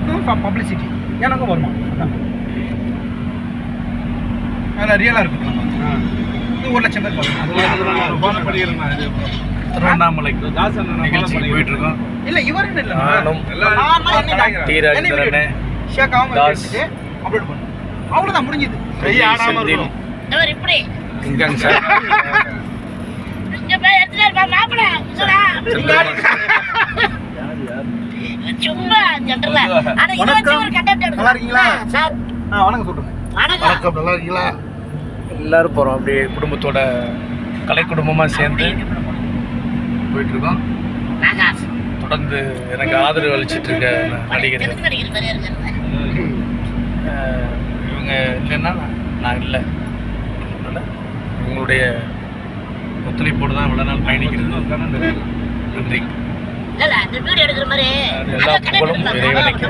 அவருக்கும் பப்ளிசிட்டி, எனக்கும் வருமானம். அதில் ரியலாக இருக்கும். இது 1 லட்சம் பேர் திருவண்ணாமலைக்கு நிகழ்ச்சிக்கு போயிட்டு இருக்கோம். இல்லை இவருன்னு இல்லை, அப்லோட் பண்ணு, அவ்வளோதான் முடிஞ்சது. நல்லா இருக்கீங்களா சார்? வணக்கம் சொல்லுங்க. வணக்கம், நல்லா இருக்கீங்களா? எல்லாரும் போகிறோம் அப்படியே குடும்பத்தோட, கலை குடும்பமாக சேர்ந்து போயிட்டுருக்கோம். தொடர்ந்து எனக்கு ஆதரவு அளிச்சிட்டு இருக்க நடிகர்கள் இவங்க இல்லைன்னா நான் இல்லை. இவங்களுடைய ஒத்துழைப்போடு தான் இவ்வளோ நாள் பயணிக்கிறது. நன்றி. எல்லா புகழும் இறைவனுக்கு.